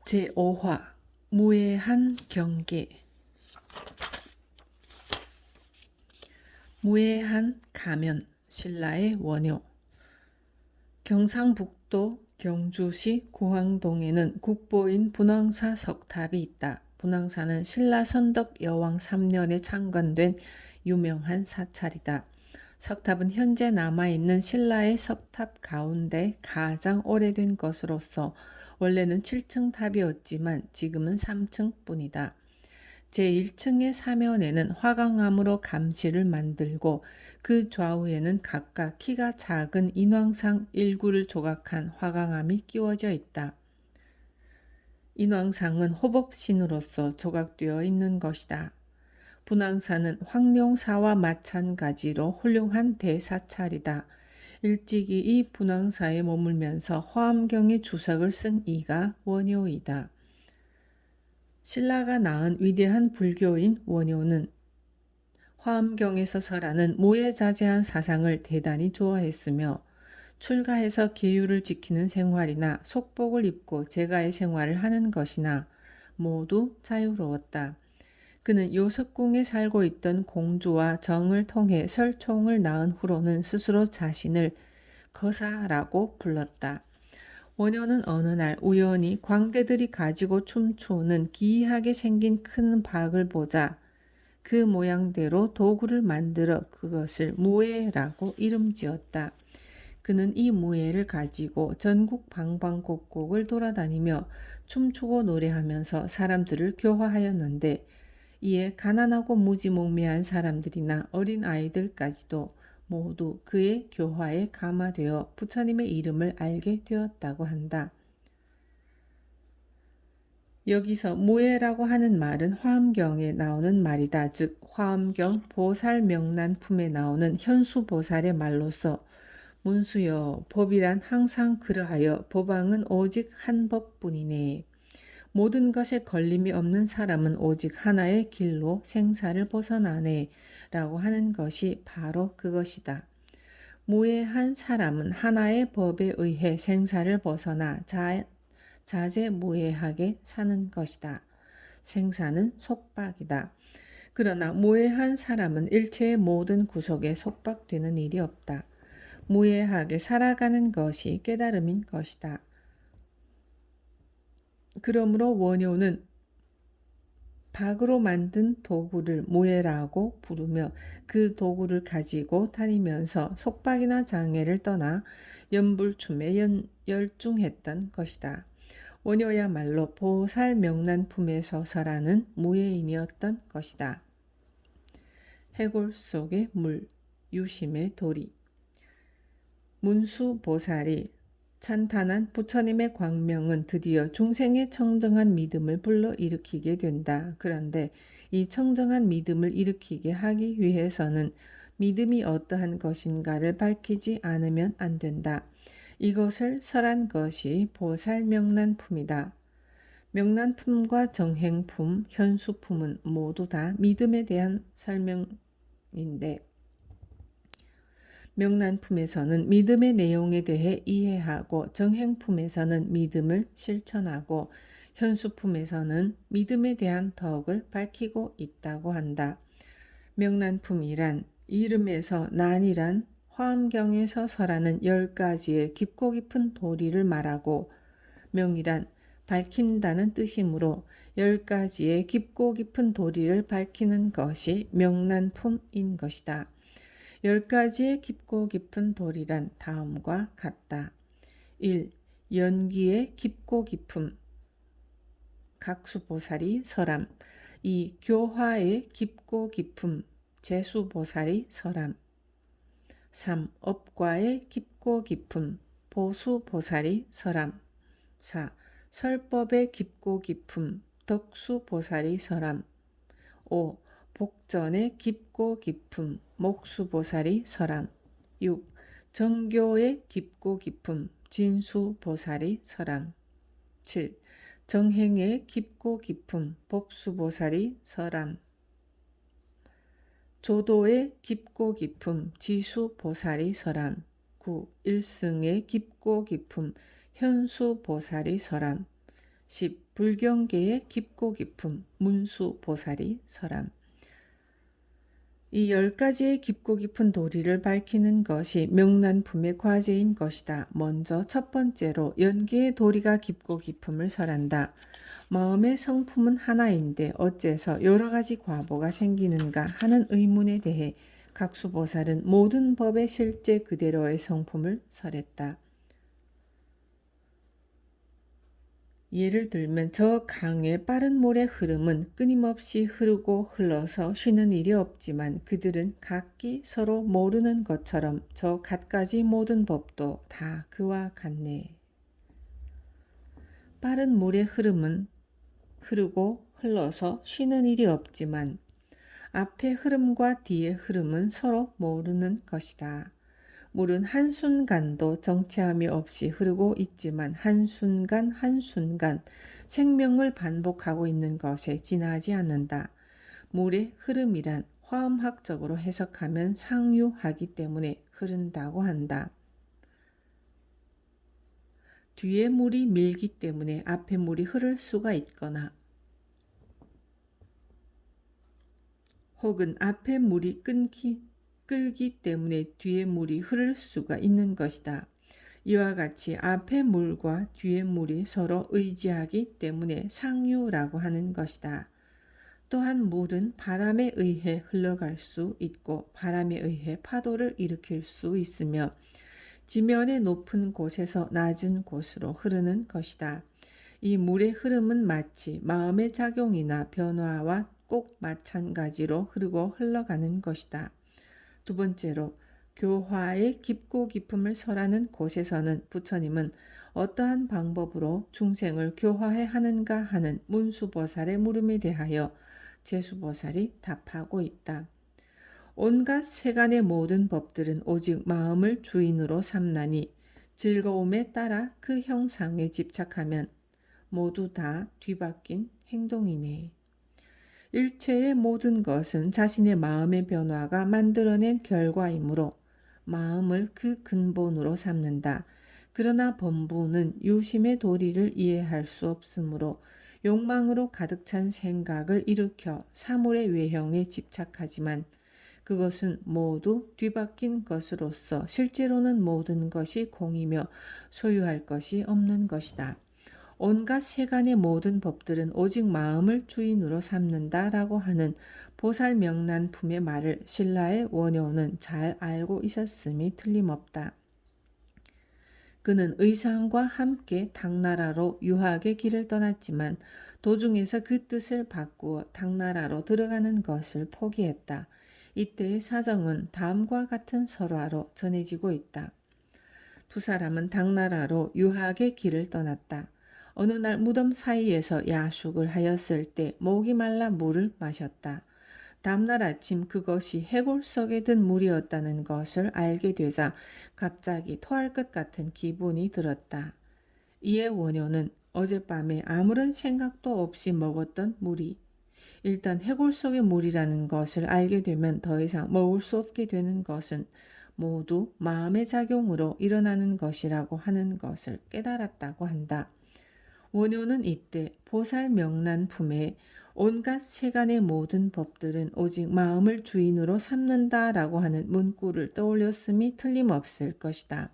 제5화 무해한 경계. 무해한 가면 신라의 원효. 경상북도 경주시 구황동에는 국보인 분황사 석탑이 있다. 분황사는 신라 선덕 여왕 3년에 창건된 유명한 사찰이다. 석탑은 현재 남아있는 신라의 석탑 가운데 가장 오래된 것으로서 원래는 7층 탑이었지만 지금은 3층 뿐이다. 제1층의 사면에는 화강암으로 감시를 만들고 그 좌우에는 각각 키가 작은 인왕상 1구를 조각한 화강암이 끼워져 있다. 인왕상은 호법신으로서 조각되어 있는 것이다. 분황사는 황룡사와 마찬가지로 훌륭한 대사찰이다. 일찍이 이 분황사에 머물면서 화엄경의 주석을 쓴 이가 원효이다. 신라가 낳은 위대한 불교인 원효는 화엄경에서 설하는 무해자제한 사상을 대단히 좋아했으며 출가해서 계율을 지키는 생활이나 속복을 입고 제가의 생활을 하는 것이나 모두 자유로웠다. 그는 요석궁에 살고 있던 공주와 정을 통해 설총을 낳은 후로는 스스로 자신을 거사라고 불렀다. 원효는 어느 날 우연히 광대들이 가지고 춤추는 기이하게 생긴 큰 박을 보자 그 모양대로 도구를 만들어 그것을 무예라고 이름 지었다. 그는 이 무예를 가지고 전국 방방곡곡을 돌아다니며 춤추고 노래하면서 사람들을 교화하였는데 이에 가난하고 무지몽매한 사람들이나 어린 아이들까지도 모두 그의 교화에 감화되어 부처님의 이름을 알게 되었다고 한다. 여기서 무예라고 하는 말은 화엄경에 나오는 말이다. 즉 화엄경 보살명난품에 나오는 현수보살의 말로서 문수여 법이란 항상 그러하여 법왕은 오직 한 법뿐이네. 모든 것에 걸림이 없는 사람은 오직 하나의 길로 생사를 벗어나네 라고 하는 것이 바로 그것이다. 무예한 사람은 하나의 법에 의해 생사를 벗어나 자제무예하게 사는 것이다. 생사는 속박이다. 그러나 무예한 사람은 일체의 모든 구속에 속박되는 일이 없다. 무예하게 살아가는 것이 깨달음인 것이다. 그러므로 원효는 박으로 만든 도구를 무예라고 부르며 그 도구를 가지고 다니면서 속박이나 장애를 떠나 연불춤에 열중했던 것이다. 원효야말로 보살명난품에서 설하는 무예인이었던 것이다. 해골 속의 물, 유심의 도리. 문수보살이 찬탄한 부처님의 광명은 드디어 중생의 청정한 믿음을 불러일으키게 된다. 그런데 이 청정한 믿음을 일으키게 하기 위해서는 믿음이 어떠한 것인가를 밝히지 않으면 안 된다. 이것을 설한 것이 보살명난품이다. 명난품과 정행품, 현수품은 모두 다 믿음에 대한 설명인데 명난품에서는 믿음의 내용에 대해 이해하고 정행품에서는 믿음을 실천하고 현수품에서는 믿음에 대한 덕을 밝히고 있다고 한다. 명난품이란 이름에서 난이란 화엄경에서 설하는 10가지의 깊고 깊은 도리를 말하고 명이란 밝힌다는 뜻이므로 10가지의 깊고 깊은 도리를 밝히는 것이 명난품인 것이다. 10가지의 깊고 깊은 도리란 다음과 같다. 1. 연기의 깊고 깊음 각수보살이 설함. 2. 교화의 깊고 깊음 제수보살이 설함. 3. 업과의 깊고 깊음 보수보살이 설함. 4. 설법의 깊고 깊음 덕수보살이 설함. 5. 복전의 깊고 깊음 목수보살이 설함. 6. 정교의 깊고 깊음 진수보살이 설함. 7. 정행의 깊고 깊음 법수보살이 설함. 조도의 깊고 깊음 지수보살이 설함. 9. 일승의 깊고 깊음 현수보살이 설함. 10. 불경계의 깊고 깊음 문수보살이 설함. 이 10가지의 깊고 깊은 도리를 밝히는 것이 명란품의 과제인 것이다. 먼저 첫 번째로 연계의 도리가 깊고 깊음을 설한다. 마음의 성품은 하나인데 어째서 여러 가지 과보가 생기는가 하는 의문에 대해 각수보살은 모든 법의 실제 그대로의 성품을 설했다. 예를 들면 저 강의 빠른 물의 흐름은 끊임없이 흐르고 흘러서 쉬는 일이 없지만 그들은 각기 서로 모르는 것처럼 저 갖가지 모든 법도 다 그와 같네. 빠른 물의 흐름은 흐르고 흘러서 쉬는 일이 없지만 앞의 흐름과 뒤의 흐름은 서로 모르는 것이다. 물은 한순간도 정체함이 없이 흐르고 있지만 한순간 한순간 생명을 반복하고 있는 것에 지나지 않는다. 물의 흐름이란 화음학적으로 해석하면 상유하기 때문에 흐른다고 한다. 뒤에 물이 밀기 때문에 앞에 물이 흐를 수가 있거나 혹은 앞에 물이 끓기 때문에 뒤에 물이 흐를 수가 있는 것이다. 이와 같이 앞의 물과 뒤의 물이 서로 의지하기 때문에 상유라고 하는 것이다. 또한 물은 바람에 의해 흘러갈 수 있고 바람에 의해 파도를 일으킬 수 있으며 지면의 높은 곳에서 낮은 곳으로 흐르는 것이다. 이 물의 흐름은 마치 마음의 작용이나 변화와 꼭 마찬가지로 흐르고 흘러가는 것이다. 두 번째로 교화의 깊고 깊음을 설하는 곳에서는 부처님은 어떠한 방법으로 중생을 교화해 하는가 하는 문수보살의 물음에 대하여 제수보살이 답하고 있다. 온갖 세간의 모든 법들은 오직 마음을 주인으로 삼나니 즐거움에 따라 그 형상에 집착하면 모두 다 뒤바뀐 행동이네. 일체의 모든 것은 자신의 마음의 변화가 만들어낸 결과이므로 마음을 그 근본으로 삼는다. 그러나 범부는 유심의 도리를 이해할 수 없으므로 욕망으로 가득 찬 생각을 일으켜 사물의 외형에 집착하지만 그것은 모두 뒤바뀐 것으로서 실제로는 모든 것이 공이며 소유할 것이 없는 것이다. 온갖 세간의 모든 법들은 오직 마음을 주인으로 삼는다라고 하는 보살명란품의 말을 신라의 원효는 잘 알고 있었음이 틀림없다. 그는 의상과 함께 당나라로 유학의 길을 떠났지만 도중에서 그 뜻을 바꾸어 당나라로 들어가는 것을 포기했다. 이때의 사정은 다음과 같은 설화로 전해지고 있다. 두 사람은 당나라로 유학의 길을 떠났다. 어느 날 무덤 사이에서 야숙을 하였을 때 목이 말라 물을 마셨다. 다음날 아침 그것이 해골 속에 든 물이었다는 것을 알게 되자 갑자기 토할 것 같은 기분이 들었다. 이에 원효는 어젯밤에 아무런 생각도 없이 먹었던 물이 일단 해골 속의 물이라는 것을 알게 되면 더 이상 먹을 수 없게 되는 것은 모두 마음의 작용으로 일어나는 것이라고 하는 것을 깨달았다고 한다. 원효는 이때 보살명란품에 온갖 세간의 모든 법들은 오직 마음을 주인으로 삼는다라고 하는 문구를 떠올렸음이 틀림없을 것이다.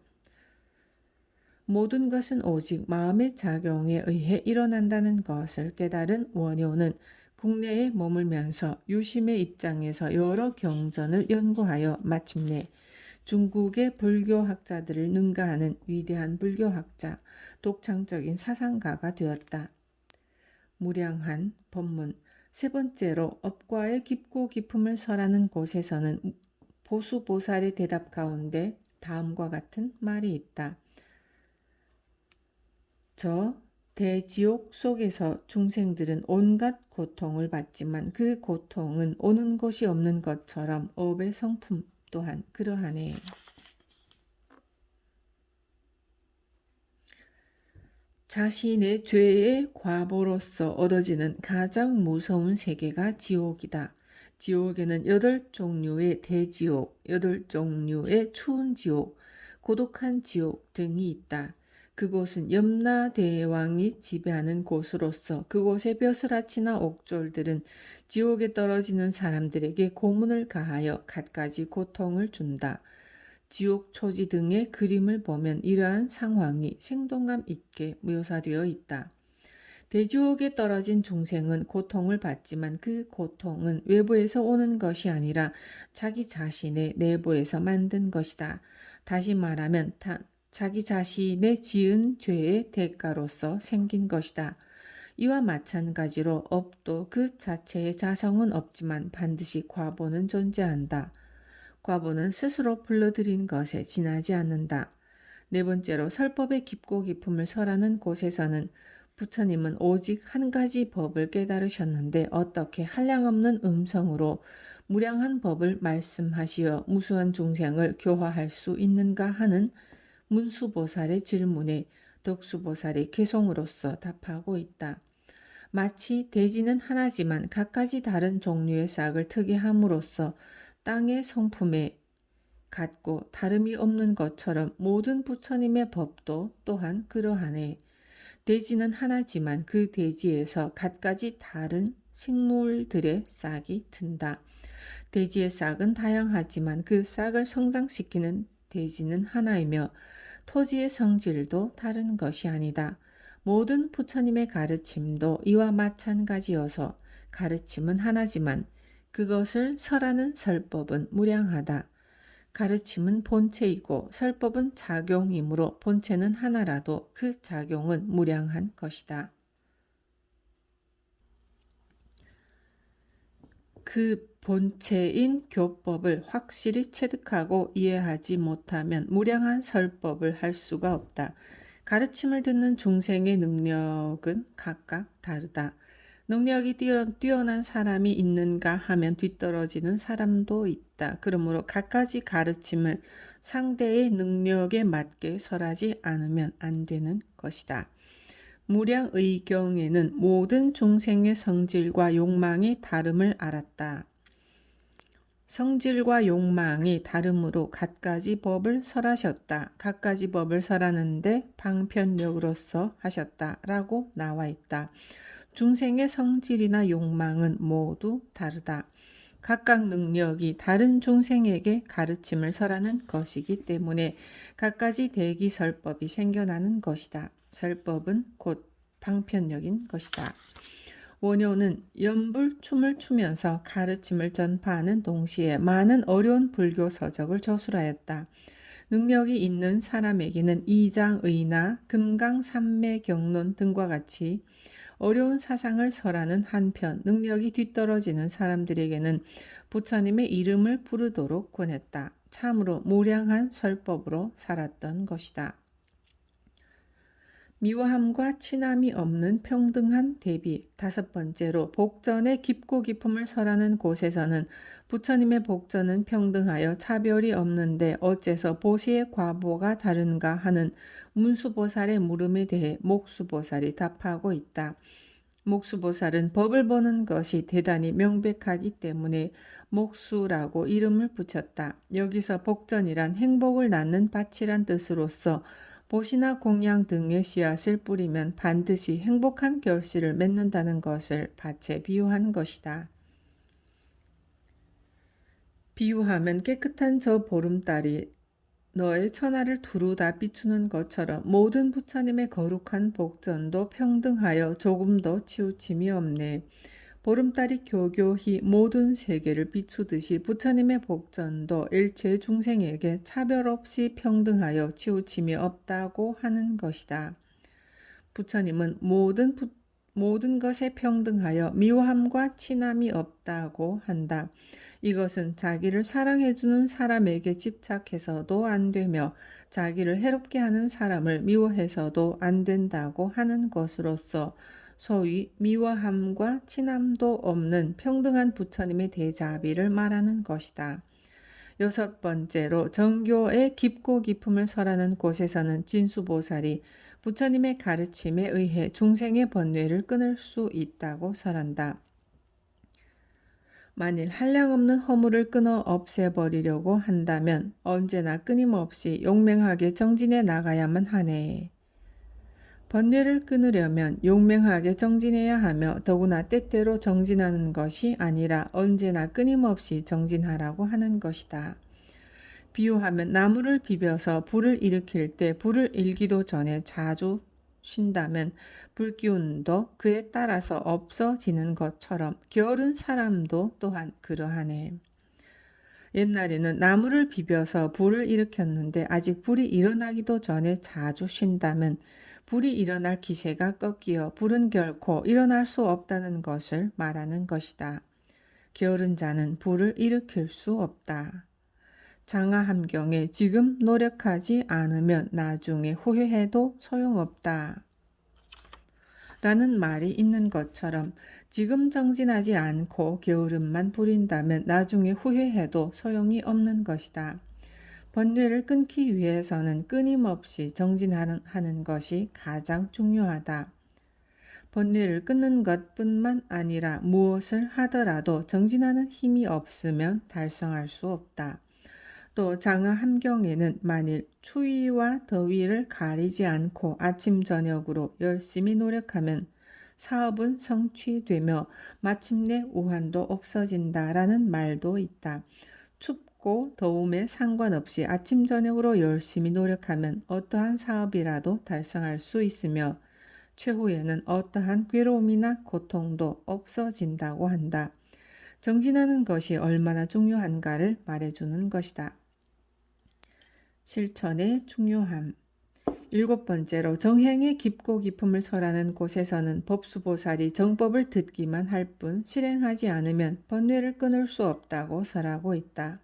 모든 것은 오직 마음의 작용에 의해 일어난다는 것을 깨달은 원효는 국내에 머물면서 유심의 입장에서 여러 경전을 연구하여 마침내 중국의 불교학자들을 능가하는 위대한 불교학자, 독창적인 사상가가 되었다. 무량한 법문. 세 번째로 업과의 깊고 깊음을 설하는 곳에서는 보수보살의 대답 가운데 다음과 같은 말이 있다. 저 대지옥 속에서 중생들은 온갖 고통을 받지만 그 고통은 오는 곳이 없는 것처럼 업의 성품 또한 그러하네. 자신의 죄의 과보로서 얻어지는 가장 무서운 세계가 지옥이다. 지옥에는 8종류의 대지옥, 8종류의 추운 지옥, 고독한 지옥 등이 있다. 그곳은 염라대왕이 지배하는 곳으로서 그곳의 벼슬아치나 옥졸들은 지옥에 떨어지는 사람들에게 고문을 가하여 갖가지 고통을 준다. 지옥 초지 등의 그림을 보면 이러한 상황이 생동감 있게 묘사되어 있다. 대지옥에 떨어진 중생은 고통을 받지만 그 고통은 외부에서 오는 것이 아니라 자기 자신의 내부에서 만든 것이다. 다시 말하면 자기 자신의 지은 죄의 대가로서 생긴 것이다. 이와 마찬가지로 업도 그 자체의 자성은 없지만 반드시 과보는 존재한다. 과보는 스스로 불러들인 것에 지나지 않는다. 네 번째로 설법의 깊고 깊음을 설하는 곳에서는 부처님은 오직 한 가지 법을 깨달으셨는데 어떻게 한량없는 음성으로 무량한 법을 말씀하시어 무수한 중생을 교화할 수 있는가 하는 문수보살의 질문에 덕수보살이 개송으로서 답하고 있다. 마치 대지는 하나지만 갖가지 다른 종류의 싹을 트게 함으로써 땅의 성품에 같고 다름이 없는 것처럼 모든 부처님의 법도 또한 그러하네. 대지는 하나지만 그 대지에서 갖가지 다른 식물들의 싹이 튼다. 대지의 싹은 다양하지만 그 싹을 성장시키는 대지는 하나이며 토지의 성질도 다른 것이 아니다. 모든 부처님의 가르침도 이와 마찬가지여서 가르침은 하나지만 그것을 설하는 설법은 무량하다. 가르침은 본체이고 설법은 작용이므로 본체는 하나라도 그 작용은 무량한 것이다. 그 본체인 교법을 확실히 체득하고 이해하지 못하면 무량한 설법을 할 수가 없다. 가르침을 듣는 중생의 능력은 각각 다르다. 능력이 뛰어난 사람이 있는가 하면 뒤떨어지는 사람도 있다. 그러므로 갖가지 가르침을 상대의 능력에 맞게 설하지 않으면 안 되는 것이다. 무량의경에는 모든 중생의 성질과 욕망이 다름을 알았다. 성질과 욕망이 다름으로 갖가지 법을 설하셨다. 갖가지 법을 설하는데 방편력으로서 하셨다. 라고 나와 있다. 중생의 성질이나 욕망은 모두 다르다. 각각 능력이 다른 중생에게 가르침을 설하는 것이기 때문에 갖가지 대기설법이 생겨나는 것이다. 설법은 곧 방편력인 것이다. 원효는 연불춤을 추면서 가르침을 전파하는 동시에 많은 어려운 불교 서적을 저술하였다. 능력이 있는 사람에게는 이장의나 금강산매경론 등과 같이 어려운 사상을 설하는 한편 능력이 뒤떨어지는 사람들에게는 부처님의 이름을 부르도록 권했다. 참으로 무량한 설법으로 살았던 것이다. 미워함과 친함이 없는 평등한 대비. 다섯 번째로 복전의 깊고 깊음을 설하는 곳에서는 부처님의 복전은 평등하여 차별이 없는데 어째서 보시의 과보가 다른가 하는 문수보살의 물음에 대해 목수보살이 답하고 있다. 목수보살은 법을 보는 것이 대단히 명백하기 때문에 목수라고 이름을 붙였다. 여기서 복전이란 행복을 낳는 밭이란 뜻으로서 보시나 공양 등의 씨앗을 뿌리면 반드시 행복한 결실을 맺는다는 것을 밭에 비유한 것이다. 비유하면 깨끗한 저 보름달이 너의 천하를 두루 다 비추는 것처럼 모든 부처님의 거룩한 복전도 평등하여 조금도 치우침이 없네. 보름달이 교교히 모든 세계를 비추듯이 부처님의 복전도 일체 중생에게 차별 없이 평등하여 치우침이 없다고 하는 것이다. 부처님은 모든 것에 평등하여 미워함과 친함이 없다고 한다. 이것은 자기를 사랑해주는 사람에게 집착해서도 안 되며 자기를 해롭게 하는 사람을 미워해서도 안 된다고 하는 것으로서 소위 미워함과 친함도 없는 평등한 부처님의 대자비를 말하는 것이다. 여섯 번째로 정교의 깊고 깊음을 설하는 곳에서는 진수보살이 부처님의 가르침에 의해 중생의 번뇌를 끊을 수 있다고 설한다. 만일 한량없는 허물을 끊어 없애버리려고 한다면 언제나 끊임없이 용맹하게 정진해 나가야만 하네. 번뇌를 끊으려면 용맹하게 정진해야 하며 더구나 때때로 정진하는 것이 아니라 언제나 끊임없이 정진하라고 하는 것이다. 비유하면 나무를 비벼서 불을 일으킬 때 불을 일기도 전에 자주 쉰다면 불기운도 그에 따라서 없어지는 것처럼 게으른 사람도 또한 그러하네. 옛날에는 나무를 비벼서 불을 일으켰는데 아직 불이 일어나기도 전에 자주 쉰다면 불이 일어날 기세가 꺾이어 불은 결코 일어날 수 없다는 것을 말하는 것이다. 게으른 자는 불을 일으킬 수 없다. 장하함경에 지금 노력하지 않으면 나중에 후회해도 소용없다. 라는 말이 있는 것처럼 지금 정진하지 않고 게으름만 부린다면 나중에 후회해도 소용이 없는 것이다. 번뇌를 끊기 위해서는 끊임없이 정진하는 것이 가장 중요하다. 번뇌를 끊는 것뿐만 아니라 무엇을 하더라도 정진하는 힘이 없으면 달성할 수 없다. 또 장하함경에는 만일 추위와 더위를 가리지 않고 아침 저녁으로 열심히 노력하면 사업은 성취되며 마침내 우환도 없어진다라는 말도 있다. 춥고 더움에 상관없이 아침 저녁으로 열심히 노력하면 어떠한 사업이라도 달성할 수 있으며 최후에는 어떠한 괴로움이나 고통도 없어진다고 한다. 정진하는 것이 얼마나 중요한가를 말해주는 것이다. 실천의 중요함. 7번째로 정행의 깊고 깊음을 설하는 곳에서는 법수보살이 정법을 듣기만 할 뿐 실행하지 않으면 번뇌를 끊을 수 없다고 설하고 있다.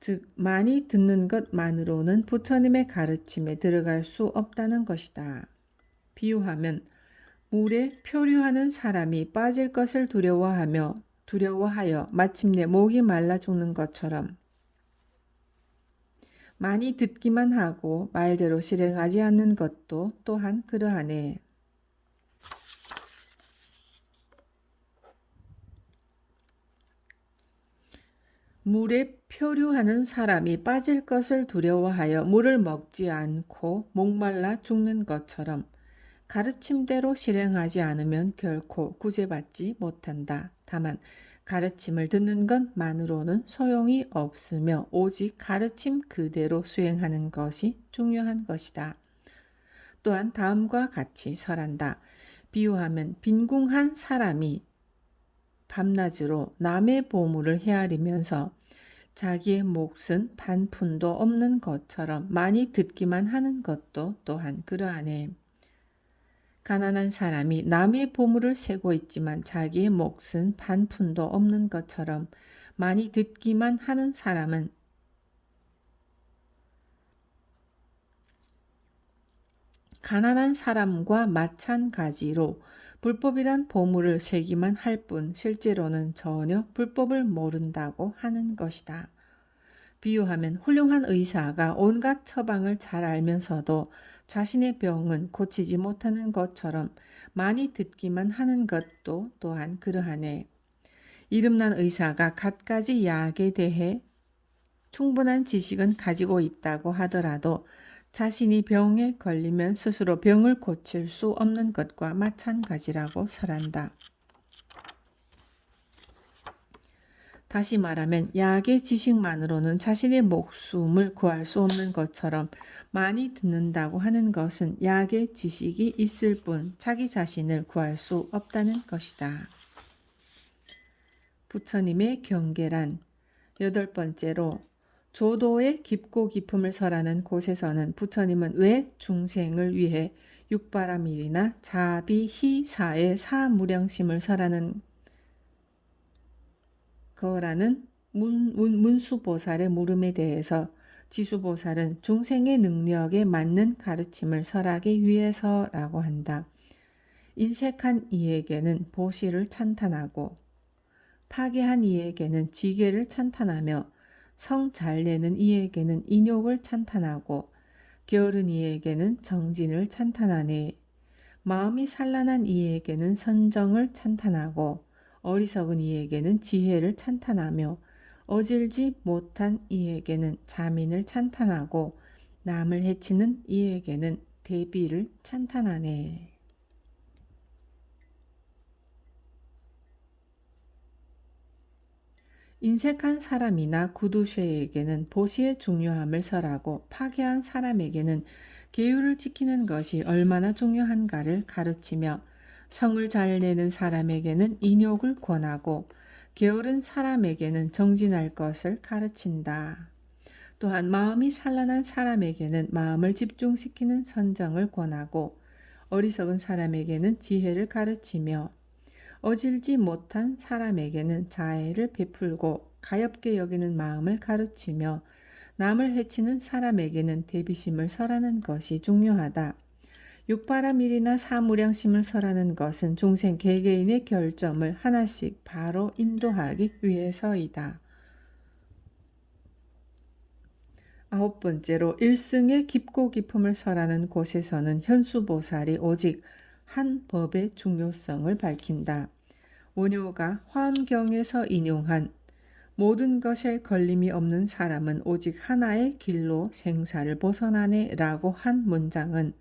즉 많이 듣는 것만으로는 부처님의 가르침에 들어갈 수 없다는 것이다. 비유하면 물에 표류하는 사람이 빠질 것을 두려워하여 마침내 목이 말라 죽는 것처럼 많이 듣기만 하고 말대로 실행하지 않는 것도 또한 그러하네. 물에 표류하는 사람이 빠질 것을 두려워하여 물을 먹지 않고 목말라 죽는 것처럼 가르침대로 실행하지 않으면 결코 구제받지 못한다. 다만 가르침을 듣는 것만으로는 소용이 없으며 오직 가르침 그대로 수행하는 것이 중요한 것이다. 또한 다음과 같이 설한다. 비유하면 빈궁한 사람이 밤낮으로 남의 보물을 헤아리면서 자기의 몫은 반푼도 없는 것처럼 많이 듣기만 하는 것도 또한 그러하네. 가난한 사람이 남의 보물을 세고 있지만 자기의 몫은 반푼도 없는 것처럼 많이 듣기만 하는 사람은 가난한 사람과 마찬가지로 불법이란 보물을 세기만 할 뿐 실제로는 전혀 불법을 모른다고 하는 것이다. 비유하면 훌륭한 의사가 온갖 처방을 잘 알면서도 자신의 병은 고치지 못하는 것처럼 많이 듣기만 하는 것도 또한 그러하네. 이름난 의사가 갖가지 약에 대해 충분한 지식은 가지고 있다고 하더라도 자신이 병에 걸리면 스스로 병을 고칠 수 없는 것과 마찬가지라고 설한다. 다시 말하면 약의 지식만으로는 자신의 목숨을 구할 수 없는 것처럼 많이 듣는다고 하는 것은 약의 지식이 있을 뿐 자기 자신을 구할 수 없다는 것이다. 부처님의 경계란 8번째로 조도의 깊고 깊음을 설하는 곳에서는 부처님은 왜 중생을 위해 육바라밀이나 자비희사의 사무량심을 설하는 거라는 문수보살의 물음에 대해서 지수보살은 중생의 능력에 맞는 가르침을 설하기 위해서라고 한다. 인색한 이에게는 보시를 찬탄하고 파괴한 이에게는 지게를 찬탄하며 성 잘내는 이에게는 인욕을 찬탄하고 게으른 이에게는 정진을 찬탄하네. 마음이 산란한 이에게는 선정을 찬탄하고 어리석은 이에게는 지혜를 찬탄하며 어질지 못한 이에게는 자민을 찬탄하고 남을 해치는 이에게는 대비를 찬탄하네. 인색한 사람이나 구두쇠에게는 보시의 중요함을 설하고 파괴한 사람에게는 계율을 지키는 것이 얼마나 중요한가를 가르치며 성을 잘 내는 사람에게는 인욕을 권하고 게으른 사람에게는 정진할 것을 가르친다. 또한 마음이 산란한 사람에게는 마음을 집중시키는 선정을 권하고 어리석은 사람에게는 지혜를 가르치며 어질지 못한 사람에게는 자애를 베풀고 가엾게 여기는 마음을 가르치며 남을 해치는 사람에게는 대비심을 설하는 것이 중요하다. 육바라밀이나 사무량심을 설하는 것은 중생 개개인의 결점을 하나씩 바로 인도하기 위해서이다. 9번째로 일승의 깊고 깊음을 설하는 곳에서는 현수보살이 오직 한 법의 중요성을 밝힌다. 원효가 화엄경에서 인용한 모든 것에 걸림이 없는 사람은 오직 하나의 길로 생사를 벗어나네 라고 한 문장은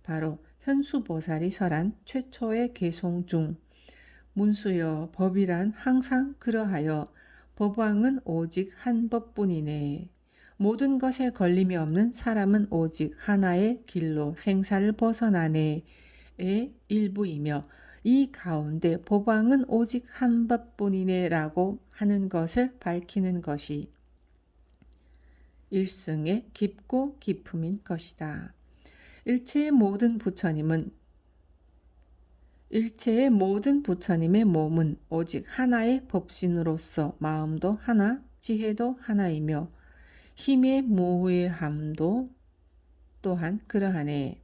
바로 현수보살이 설한 최초의 개송 중 문수여 법이란 항상 그러하여 법왕은 오직 한 법뿐이네. 모든 것에 걸림이 없는 사람은 오직 하나의 길로 생사를 벗어나네의 일부이며 이 가운데 법왕은 오직 한 법뿐이네 라고 하는 것을 밝히는 것이 일승의 깊고 깊음인 것이다. 일체의 모든 부처님의 몸은 오직 하나의 법신으로서 마음도 하나, 지혜도 하나이며 힘의 무해함도 또한 그러하네.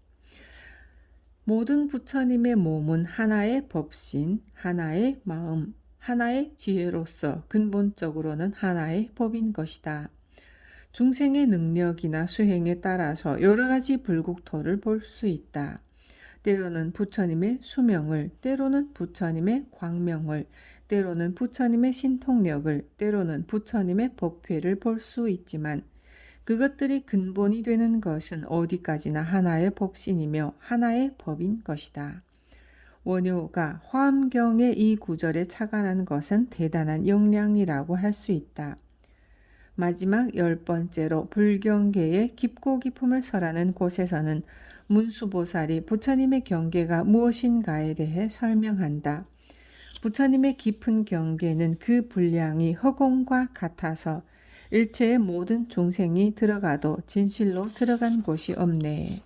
모든 부처님의 몸은 하나의 법신, 하나의 마음, 하나의 지혜로서 근본적으로는 하나의 법인 것이다. 중생의 능력이나 수행에 따라서 여러 가지 불국토를 볼 수 있다. 때로는 부처님의 수명을, 때로는 부처님의 광명을, 때로는 부처님의 신통력을, 때로는 부처님의 법회를 볼 수 있지만 그것들이 근본이 되는 것은 어디까지나 하나의 법신이며 하나의 법인 것이다. 원효가 화엄경의 이 구절에 착안한 것은 대단한 역량이라고 할 수 있다. 마지막 10번째로 불경계의 깊고 깊음을 설하는 곳에서는 문수보살이 부처님의 경계가 무엇인가에 대해 설명한다. 부처님의 깊은 경계는 그 분량이 허공과 같아서 일체의 모든 중생이 들어가도 진실로 들어간 곳이 없네.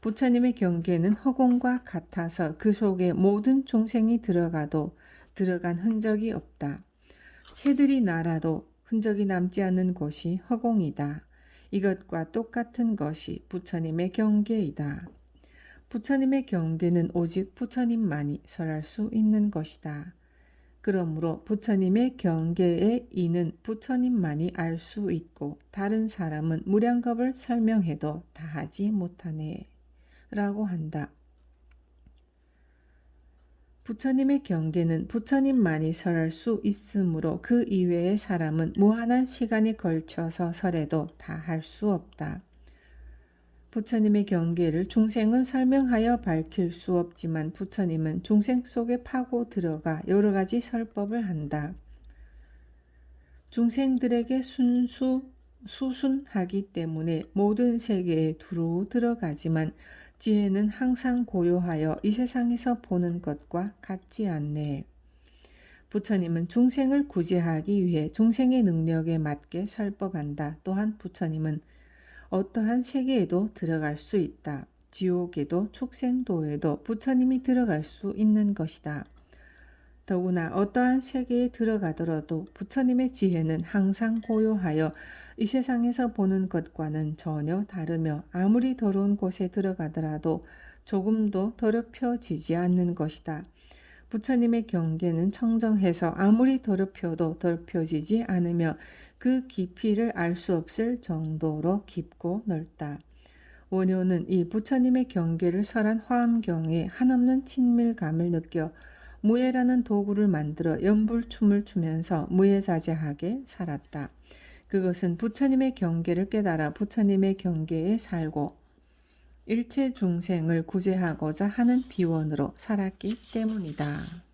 부처님의 경계는 허공과 같아서 그 속에 모든 중생이 들어가도 들어간 흔적이 없다. 새들이 날아도 흔적이 남지 않는 곳이 허공이다. 이것과 똑같은 것이 부처님의 경계이다. 부처님의 경계는 오직 부처님만이 설할 수 있는 것이다. 그러므로 부처님의 경계의 이는 부처님만이 알 수 있고 다른 사람은 무량겁을 설명해도 다하지 못하네 라고 한다. 부처님의 경계는 부처님만이 설할 수 있으므로 그 이외의 사람은 무한한 시간에 걸쳐서 설해도 다 할 수 없다. 부처님의 경계를 중생은 설명하여 밝힐 수 없지만 부처님은 중생 속에 파고 들어가 여러 가지 설법을 한다. 중생들에게 수순하기 때문에 모든 세계에 두루 들어가지만 지혜는 항상 고요하여 이 세상에서 보는 것과 같지 않네. 부처님은 중생을 구제하기 위해 중생의 능력에 맞게 설법한다. 또한 부처님은 어떠한 세계에도 들어갈 수 있다. 지옥에도 축생도에도 부처님이 들어갈 수 있는 것이다. 더구나 어떠한 세계에 들어가더라도 부처님의 지혜는 항상 고요하여 이 세상에서 보는 것과는 전혀 다르며 아무리 더러운 곳에 들어가더라도 조금도 더럽혀지지 않는 것이다. 부처님의 경계는 청정해서 아무리 더럽혀도 더럽혀지지 않으며 그 깊이를 알 수 없을 정도로 깊고 넓다. 원효는 이 부처님의 경계를 설한 화엄경에 한없는 친밀감을 느껴 무예라는 도구를 만들어 연불춤을 추면서 무예자재하게 살았다. 그것은 부처님의 경계를 깨달아 부처님의 경계에 살고 일체 중생을 구제하고자 하는 비원으로 살았기 때문이다.